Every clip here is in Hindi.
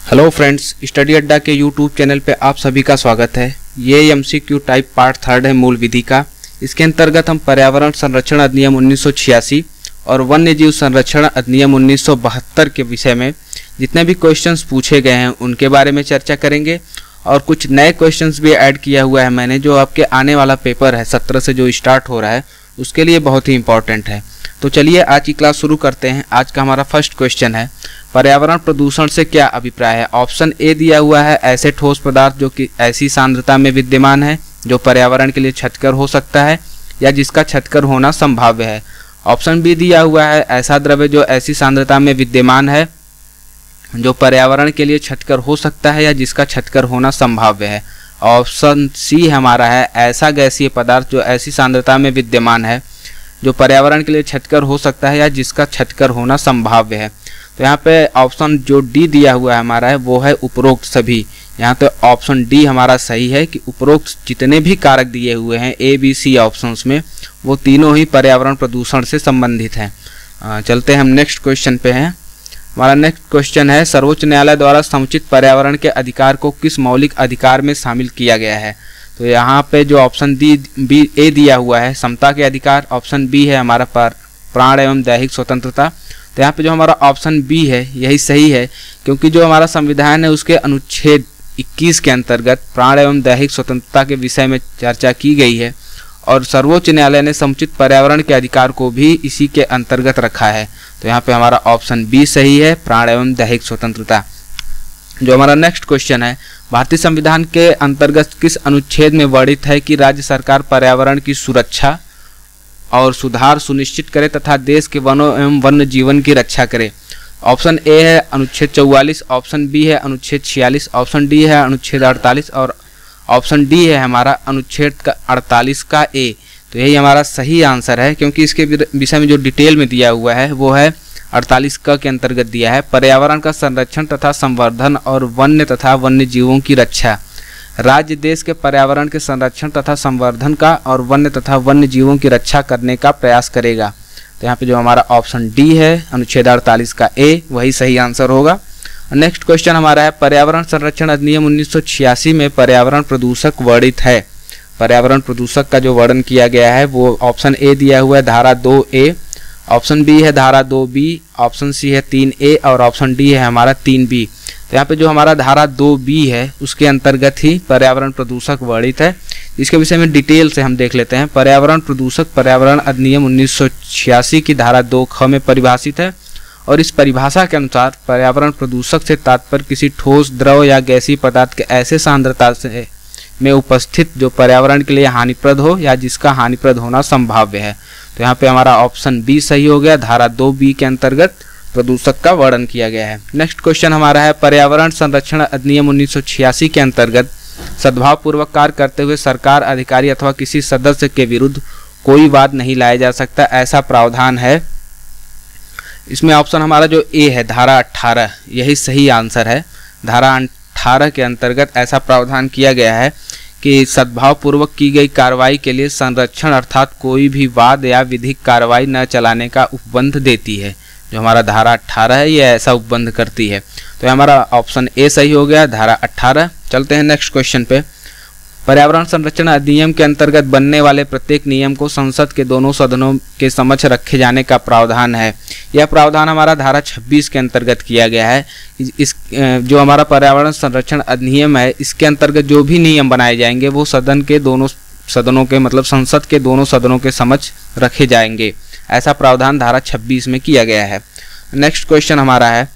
हेलो फ्रेंड्स, स्टडी अड्डा के यूट्यूब चैनल पे आप सभी का स्वागत है। ये एमसीक्यू टाइप पार्ट 3 है मूल विधि का। इसके अंतर्गत हम पर्यावरण संरक्षण अधिनियम 1986 और वन्य जीव संरक्षण अधिनियम 1972 के विषय में जितने भी क्वेश्चंस पूछे गए हैं उनके बारे में चर्चा करेंगे और कुछ नए क्वेश्चंस भी ऐड किया हुआ है मैंने, जो आपके आने वाला पेपर है 17 से जो स्टार्ट हो रहा है उसके लिए बहुत ही इंपॉर्टेंट है। तो चलिए आज की क्लास शुरू करते हैं। आज का हमारा फर्स्ट क्वेश्चन है, पर्यावरण प्रदूषण से क्या अभिप्राय है। ऑप्शन ए दिया हुआ है, ऐसे ठोस पदार्थ जो कि ऐसी सांद्रता में विद्यमान है जो पर्यावरण के लिए क्षतिकर हो सकता है या जिसका क्षतिकर होना संभाव्य है। ऑप्शन बी दिया हुआ है, ऐसा द्रव्य जो ऐसी सांद्रता में विद्यमान है जो पर्यावरण के लिए क्षतिकर हो सकता है या जिसका क्षतिकर होना संभाव्य है। ऑप्शन सी हमारा है, ऐसा गैसीय पदार्थ जो ऐसी सांद्रता में विद्यमान है जो पर्यावरण के लिए क्षतिकर हो सकता है या जिसका क्षतिकर होना संभाव्य है। तो यहाँ पे ऑप्शन जो डी दिया हुआ है हमारा है वो है उपरोक्त सभी। यहाँ तो ऑप्शन डी हमारा सही है कि उपरोक्त जितने भी कारक दिए हुए हैं ए बी सी ऑप्शंस में वो तीनों ही पर्यावरण प्रदूषण से संबंधित हैं। चलते हैं हम नेक्स्ट क्वेश्चन पे हैं। हमारा नेक्स्ट क्वेश्चन है, सर्वोच्च न्यायालय द्वारा समुचित पर्यावरण के अधिकार को किस मौलिक अधिकार में शामिल किया गया है। तो यहाँ पे जो ऑप्शन बी ए दिया हुआ है समता के अधिकार, ऑप्शन बी है हमारा प्राण एवं दैहिक स्वतंत्रता। तो यहाँ पे जो हमारा ऑप्शन बी है यही सही है, क्योंकि जो हमारा संविधान है उसके अनुच्छेद 21 के अंतर्गत प्राण एवं दैहिक स्वतंत्रता के विषय में चर्चा की गई है और सर्वोच्च न्यायालय ने समुचित पर्यावरण के अधिकार को भी इसी के अंतर्गत रखा है। तो यहाँ पे हमारा ऑप्शन बी सही है, प्राण एवं दैहिक स्वतंत्रता। जो हमारा नेक्स्ट क्वेश्चन है, भारतीय संविधान के अंतर्गत किस अनुच्छेद में वर्णित है कि राज्य सरकार पर्यावरण की सुरक्षा और सुधार सुनिश्चित करे तथा देश के वनों एवं वन्य जीवन की रक्षा करे। ऑप्शन ए है अनुच्छेद 44, ऑप्शन बी है अनुच्छेद 46, ऑप्शन डी है अनुच्छेद 48 और ऑप्शन डी है हमारा अनुच्छेद 48 का ए। तो यही हमारा सही आंसर है, क्योंकि इसके विषय में जो डिटेल में दिया हुआ है वो है 48 क के अंतर्गत दिया है, पर्यावरण का संरक्षण तथा संवर्धन और वन्य तथा वन्य जीवों की रक्षा। राज्य देश के पर्यावरण के संरक्षण तथा संवर्धन का और वन्य तथा वन्य जीवों की रक्षा करने का प्रयास करेगा। तो यहाँ पे जो हमारा ऑप्शन डी है अनुच्छेद 48 का ए वही सही आंसर होगा। नेक्स्ट क्वेश्चन हमारा है, पर्यावरण संरक्षण अधिनियम 1986 में पर्यावरण प्रदूषक वर्णित है। पर्यावरण प्रदूषक का जो वर्णन किया गया है वो ऑप्शन ए दिया हुआ है धारा 2A, ऑप्शन बी है धारा 2B, ऑप्शन सी है 3A और ऑप्शन डी है हमारा 3B। तो यहाँ पे जो हमारा धारा 2B है उसके अंतर्गत ही पर्यावरण प्रदूषक वर्णित है। इसके विषय में डिटेल से हम देख लेते हैं। पर्यावरण प्रदूषक पर्यावरण अधिनियम 1986 की धारा 2ख में परिभाषित है और इस परिभाषा के अनुसार पर्यावरण प्रदूषक से तात्पर्य किसी ठोस द्रव या गैसीय पदार्थ के ऐसे सांद्रता से में उपस्थित जो पर्यावरण के लिए हानिप्रद हो या जिसका हानिप्रद होना संभाव्य है। तो यहाँ पे हमारा ऑप्शन बी सही हो गया, धारा 2B के अंतर्गत प्रदूषक का वर्णन किया गया है। नेक्स्ट क्वेश्चन हमारा है, पर्यावरण संरक्षण अधिनियम 1986 के अंतर्गत सद्भाव पूर्वक कार्य करते हुए सरकार, अधिकारी अथवा किसी सदस्य के विरुद्ध कोई वाद नहीं लाया जा सकता, ऐसा प्रावधान है। इसमें ऑप्शन हमारा जो ए है धारा 18 यही सही आंसर है। धारा 18 के अंतर्गत ऐसा प्रावधान किया गया है कि सद्भाव पूर्वक की गई कार्रवाई के लिए संरक्षण अर्थात कोई भी वाद या विधिक कार्रवाई न चलाने का उपबंध देती है। जो हमारा धारा 18 है ये ऐसा उपबंध करती है। तो हमारा ऑप्शन ए सही हो गया, धारा 18। चलते हैं नेक्स्ट क्वेश्चन पे। पर्यावरण संरक्षण अधिनियम के अंतर्गत बनने वाले प्रत्येक नियम को संसद के दोनों सदनों के समक्ष रखे जाने का प्रावधान है। यह प्रावधान हमारा धारा 26 के अंतर्गत किया गया है। इस जो हमारा पर्यावरण संरक्षण अधिनियम है इसके अंतर्गत जो भी नियम बनाए जाएंगे वो सदन के दोनों सदनों के मतलब संसद के दोनों सदनों के समक्ष रखे जाएंगे। ऐसा प्रावधान धारा 26 में किया गया है। नेक्स्ट क्वेश्चन हमारा है,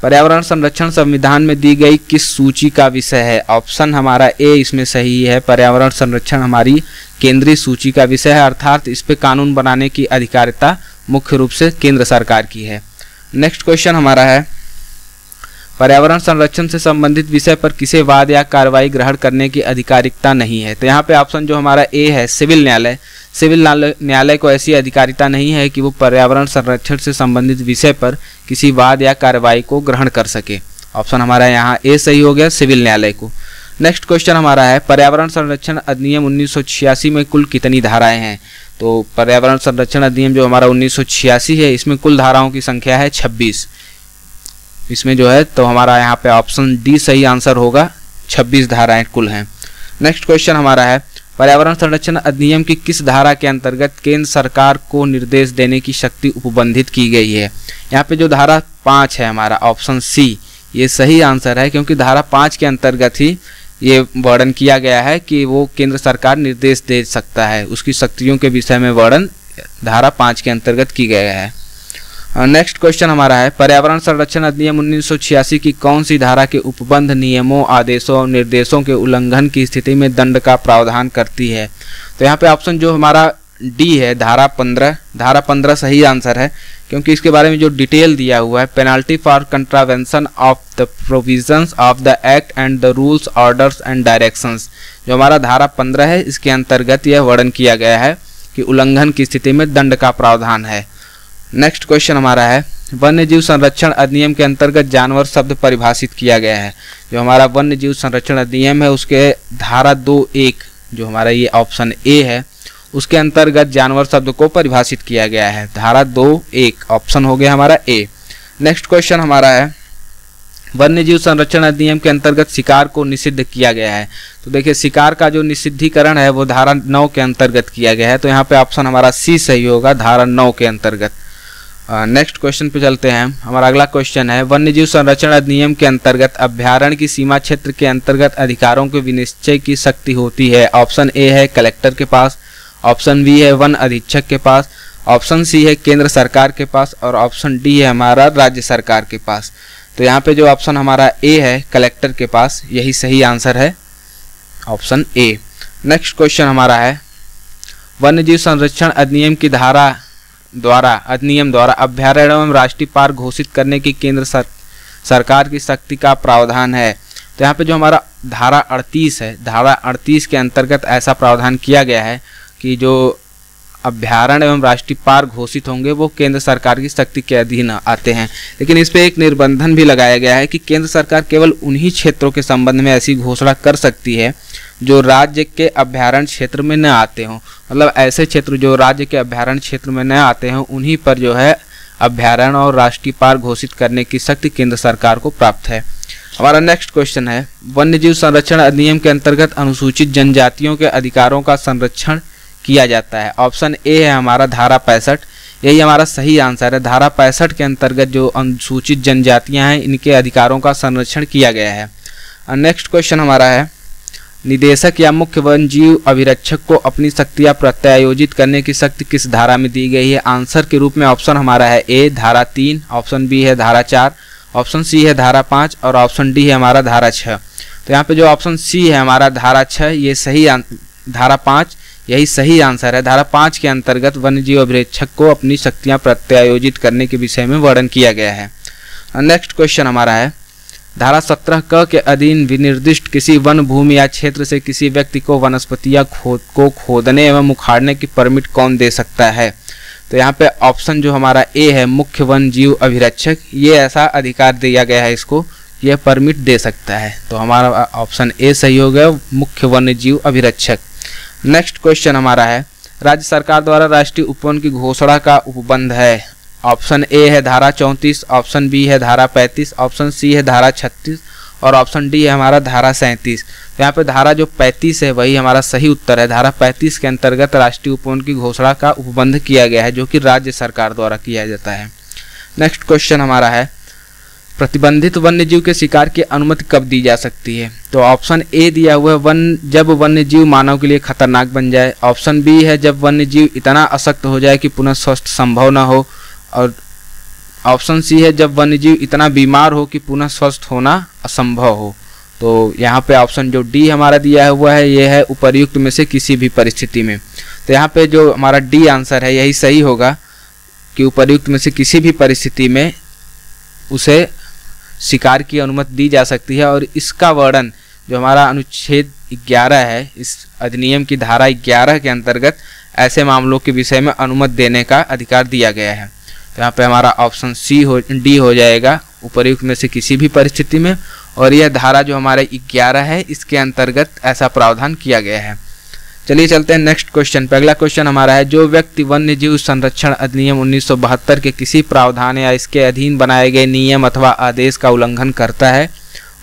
पर्यावरण संरक्षण संविधान में दी गई किस सूची का विषय है। ऑप्शन हमारा ए इसमें सही है, पर्यावरण संरक्षण हमारी केंद्रीय सूची का विषय है, अर्थात इस पे कानून बनाने की अधिकारिता मुख्य रूप से केंद्र सरकार की है। नेक्स्ट क्वेश्चन हमारा है, पर्यावरण संरक्षण से संबंधित विषय पर किसी वाद या कार्रवाई ग्रहण करने की अधिकारिता नहीं है। तो यहाँ पे ऑप्शन जो हमारा ए है सिविल न्यायालय, सिविल न्यायालय को ऐसी अधिकारिता नहीं है कि वो पर्यावरण संरक्षण से संबंधित विषय पर किसी वाद या कार्रवाई को ग्रहण कर सके। ऑप्शन हमारा यहाँ ए सही हो गया, सिविल न्यायालय को। नेक्स्ट क्वेश्चन हमारा है, पर्यावरण संरक्षण अधिनियम 1986 में कुल कितनी धाराएं हैं। तो पर्यावरण संरक्षण अधिनियम जो हमारा 1986 है इसमें कुल धाराओं की संख्या है 26। इसमें जो है, तो हमारा यहाँ पे ऑप्शन डी सही आंसर होगा। 26 धाराएं कुल हैं। नेक्स्ट क्वेश्चन हमारा है, पर्यावरण संरक्षण अधिनियम की किस धारा के अंतर्गत केंद्र सरकार को निर्देश देने की शक्ति उपबंधित की गई है? यहाँ पे जो धारा 5 है हमारा ऑप्शन सी, ये सही आंसर है, क्योंकि धारा 5 के अंतर्गत ही ये वर्णन किया गया है कि वो केंद्र सरकार निर्देश दे सकता है, उसकी शक्तियों के विषय में वर्णन धारा 5 के अंतर्गत की गया है। नेक्स्ट क्वेश्चन हमारा है, पर्यावरण संरक्षण अधिनियम 1986 की कौन सी धारा के उपबंध नियमों, आदेशों और निर्देशों के उल्लंघन की स्थिति में दंड का प्रावधान करती है? तो यहाँ पे ऑप्शन जो हमारा डी है, धारा 15। धारा 15 सही आंसर है, क्योंकि इसके बारे में जो डिटेल दिया हुआ है, penalty for contravention of the provisions of the act and the rules, orders and directions, जो हमारा धारा 15 है, इसके अंतर्गत यह वर्णन किया गया है कि उल्लंघन की स्थिति में दंड का प्रावधान है। नेक्स्ट क्वेश्चन हमारा है, वन्य जीव संरक्षण अधिनियम के अंतर्गत जानवर शब्द परिभाषित किया गया है। जो हमारा वन्य जीव संरक्षण अधिनियम है, उसके धारा 2(1), जो हमारा ये ऑप्शन ए है, उसके अंतर्गत जानवर शब्द को परिभाषित किया गया है। धारा 2(1 ऑप्शन हो गया हमारा ए। नेक्स्ट क्वेश्चन हमारा है, वन्य जीव संरक्षण अधिनियम के अंतर्गत शिकार को निषिद्ध किया गया है। तो देखिए, शिकार का जो निषिद्धीकरण है वो धारा 9 के अंतर्गत किया गया है, तो यहाँ पे ऑप्शन हमारा सी सही होगा, धारा 9 के अंतर्गत। नेक्स्ट क्वेश्चन पे चलते हैं। हमारा अगला क्वेश्चन है, वन्यजीव संरक्षण अधिनियम के अंतर्गत अभ्यारण्य की सीमा क्षेत्र के अंतर्गत अधिकारों के विनिश्चय की शक्ति होती है। ऑप्शन ए है कलेक्टर के पास, ऑप्शन बी है वन अधीक्षक के पास, ऑप्शन सी है केंद्र सरकार के पास, और ऑप्शन डी है हमारा राज्य सरकार के पास। तो यहाँ पे जो ऑप्शन हमारा ए है कलेक्टर के पास, यही सही आंसर है, ऑप्शन ए। नेक्स्ट क्वेश्चन हमारा है, वन्यजीव संरक्षण अधिनियम की अधिनियम द्वारा अभ्यारण्य एवं राष्ट्रीय पार्क घोषित करने की केंद्र सरकार की शक्ति का प्रावधान है। तो यहाँ पे जो हमारा धारा 38 है, धारा 38 के अंतर्गत ऐसा प्रावधान किया गया है कि जो अभ्यारण्य एवं राष्ट्रीय पार्क घोषित होंगे वो केंद्र सरकार की शक्ति के अधीन आते हैं। लेकिन इस पे एक निर्बंधन भी लगाया गया है कि केंद्र सरकार केवल उन्हीं क्षेत्रों के संबंध में ऐसी घोषणा कर सकती है जो राज्य के अभ्यारण्य क्षेत्र में न आते हों। मतलब ऐसे क्षेत्र जो राज्य के अभ्यारण्य क्षेत्र में न आते हों, उन्हीं पर जो है अभ्यारण्य और राष्ट्रीय पार्क घोषित करने की शक्ति केंद्र सरकार को प्राप्त है। हमारा नेक्स्ट क्वेश्चन है, वन्यजीव संरक्षण अधिनियम के अंतर्गत अनुसूचित जनजातियों के अधिकारों का संरक्षण किया जाता है। ऑप्शन ए है हमारा धारा 65, यही हमारा सही आंसर है। धारा 65 के अंतर्गत जो अनुसूचित जनजातियां हैं, इनके अधिकारों का संरक्षण किया गया है। नेक्स्ट क्वेश्चन हमारा है, निदेशक या मुख्य वन जीव अभिरक्षक को अपनी शक्तियां प्रत्यायोजित करने की शक्ति किस धारा में दी गई है? आंसर के रूप में ऑप्शन हमारा है ए धारा 3, ऑप्शन बी है धारा 4, ऑप्शन सी है धारा 5 और ऑप्शन डी है हमारा धारा 6। तो यहाँ पे जो ऑप्शन सी है हमारा धारा 6, ये सही, धारा 5 यही सही आंसर है। धारा 5 के अंतर्गत वन्यजीव अभिरक्षक को अपनी शक्तियां प्रत्यायोजित करने के विषय में वर्णन किया गया है। नेक्स्ट क्वेश्चन हमारा है, धारा 17 क के अधीन विनिर्दिष्ट किसी वन भूमि या क्षेत्र से किसी व्यक्ति को वनस्पतियां को खोदने एवं उखाड़ने की परमिट कौन दे सकता है? तो यहाँ पे ऑप्शन जो हमारा ए है मुख्य वन जीव अभिरक्षक, ये ऐसा अधिकार दिया गया है, इसको यह परमिट दे सकता है। तो हमारा ऑप्शन ए सही हो गया, मुख्य वन्य जीव अभिरक्षक। नेक्स्ट क्वेश्चन हमारा है, राज्य सरकार द्वारा राष्ट्रीय उपवन की घोषणा का उपबंध है। ऑप्शन ए है धारा 34, ऑप्शन बी है धारा 35, ऑप्शन सी है धारा 36 और ऑप्शन डी है हमारा धारा 37। तो यहाँ पे धारा जो 35 है वही हमारा सही उत्तर है। धारा 35 के अंतर्गत राष्ट्रीय उपवन की घोषणा का उपबंध किया गया है, जो कि राज्य सरकार द्वारा किया जाता है। नेक्स्ट क्वेश्चन हमारा है, प्रतिबंधित वन्यजीव के शिकार की अनुमति कब दी जा सकती है? तो ऑप्शन ए दिया हुआ है जब वन्यजीव मानव के लिए खतरनाक बन जाए, ऑप्शन बी है जब वन्यजीव इतना अशक्त हो जाए कि पुनः स्वस्थ संभव न हो, और ऑप्शन सी है जब वन्यजीव इतना बीमार हो कि पुनः स्वस्थ होना असंभव हो। तो यहाँ पे ऑप्शन जो डी हमारा दिया हुआ है ये है उपर्युक्त में से किसी भी परिस्थिति में। तो यहाँ पे जो हमारा डी आंसर है यही सही होगा कि उपर्युक्त में से किसी भी परिस्थिति में उसे शिकार की अनुमति दी जा सकती है। और इसका वर्णन जो हमारा अनुच्छेद 11 है, इस अधिनियम की धारा 11 के अंतर्गत ऐसे मामलों के विषय में अनुमति देने का अधिकार दिया गया है। तो यहाँ पे हमारा ऑप्शन डी हो जाएगा, उपर्युक्त में से किसी भी परिस्थिति में। और यह धारा जो हमारा 11 है, इसके अंतर्गत ऐसा प्रावधान किया गया है। चलिए चलते हैं नेक्स्ट क्वेश्चन पे। अगला क्वेश्चन हमारा है, जो व्यक्ति वन्य जीव संरक्षण अधिनियम 1972 के किसी प्रावधान या इसके अधीन बनाए गए नियम अथवा आदेश का उल्लंघन करता है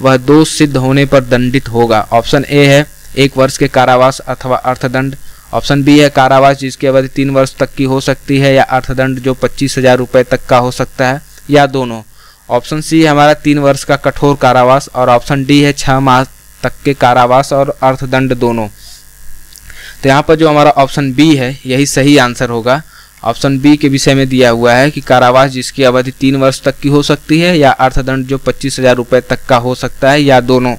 वह दोष सिद्ध होने पर दंडित होगा। ऑप्शन ए है 1 वर्ष के कारावास अथवा अर्थदंड। ऑप्शन बी है कारावास जिसकी अवधि 3 वर्ष तक की हो सकती है, या अर्थदंड जो 25,000 रुपये तक का हो सकता है, या दोनों। ऑप्शन सी है हमारा 3 वर्ष का कठोर कारावास, और ऑप्शन डी है 6 माह तक के कारावास और अर्थदंड दोनों। तो यहाँ पर जो हमारा ऑप्शन बी है यही सही आंसर होगा। ऑप्शन बी के विषय में दिया हुआ है कि कारावास जिसकी अवधि 3 वर्ष तक की हो सकती है, या अर्थदंड जो 25,000 रुपये तक का हो सकता है, या दोनों।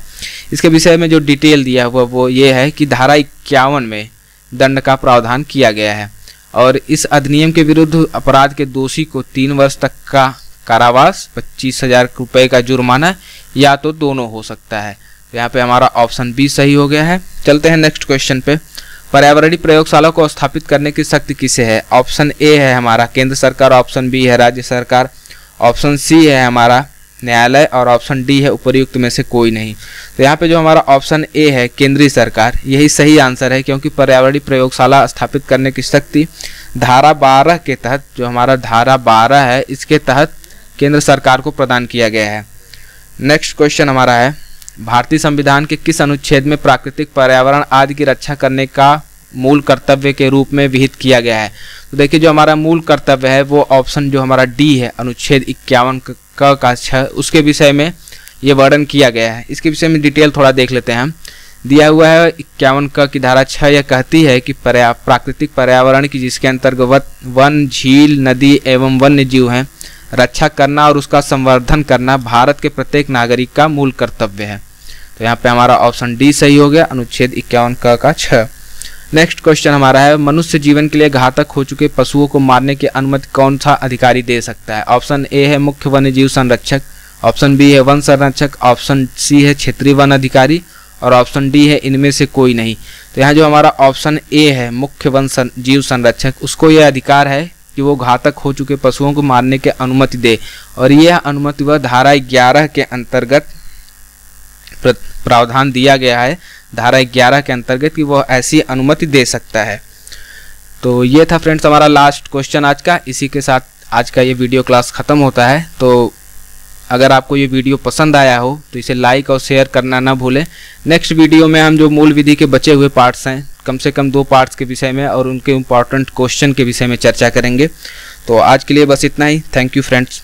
इसके विषय में जो डिटेल दिया हुआ वो ये है कि धारा 51 में दंड का प्रावधान किया गया है, और इस अधिनियम के विरुद्ध अपराध के दोषी को 3 वर्ष तक का कारावास, 25,000 रुपये का जुर्माना, या तो दोनों हो सकता है। तो यहाँ पे हमारा ऑप्शन बी सही हो गया है। चलते हैं नेक्स्ट क्वेश्चन पे। पर्यावरणीय प्रयोगशाला को स्थापित करने की शक्ति किसे है? ऑप्शन ए है हमारा केंद्र सरकार, ऑप्शन बी है राज्य सरकार, ऑप्शन सी है हमारा न्यायालय, और ऑप्शन डी है उपर्युक्त में से कोई नहीं। तो यहाँ पे जो हमारा ऑप्शन ए है केंद्रीय सरकार, यही सही आंसर है, क्योंकि पर्यावरणीय प्रयोगशाला स्थापित करने की शक्ति धारा 12 के तहत, जो हमारा धारा 12 है इसके तहत केंद्र सरकार को प्रदान किया गया है। नेक्स्ट क्वेश्चन हमारा है, भारतीय संविधान के किस अनुच्छेद में प्राकृतिक पर्यावरण आदि की रक्षा करने का मूल कर्तव्य के रूप में विहित किया गया है? तो देखिए जो हमारा मूल कर्तव्य है वो ऑप्शन जो हमारा डी है, अनुच्छेद 51 का 6, उसके विषय में ये वर्णन किया गया है। इसके विषय में डिटेल थोड़ा देख लेते हैं हम। दिया हुआ है 51 की धारा 6 यह कहती है कि प्राकृतिक पर्यावरण की जिसके अंतर्गत वन, झील, नदी एवं वन्य जीव हैं, रक्षा करना और उसका संवर्धन करना भारत के प्रत्येक नागरिक का मूल कर्तव्य है। तो यहाँ पे हमारा ऑप्शन डी सही हो गया, अनुच्छेद 51 का 6। नेक्स्ट क्वेश्चन हमारा है, मनुष्य जीवन के लिए घातक हो चुके पशुओं को मारने की अनुमति कौन सा अधिकारी दे सकता है? ऑप्शन ए है मुख्य वन्य जीव संरक्षक, ऑप्शन बी है वन संरक्षक, ऑप्शन सी है क्षेत्रीय वन अधिकारी, और ऑप्शन डी है इनमें से कोई नहीं। तो यहाँ जो हमारा ऑप्शन ए है मुख्य वन जीव संरक्षक, उसको यह अधिकार है कि वो घातक हो चुके पशुओं को मारने की अनुमति दे, और यह अनुमति वह धारा 11 के अंतर्गत प्रावधान दिया गया है, धारा 11 के अंतर्गत कि वह ऐसी अनुमति दे सकता है। तो ये था फ्रेंड्स हमारा लास्ट क्वेश्चन आज का। इसी के साथ आज का ये वीडियो क्लास ख़त्म होता है। तो अगर आपको ये वीडियो पसंद आया हो तो इसे लाइक और शेयर करना ना भूलें। नेक्स्ट वीडियो में हम जो मूल विधि के बचे हुए पार्ट्स हैं, कम से कम 2 पार्ट्स के विषय में और उनके इम्पॉर्टेंट क्वेश्चन के विषय में चर्चा करेंगे। तो आज के लिए बस इतना ही। Thank you friends.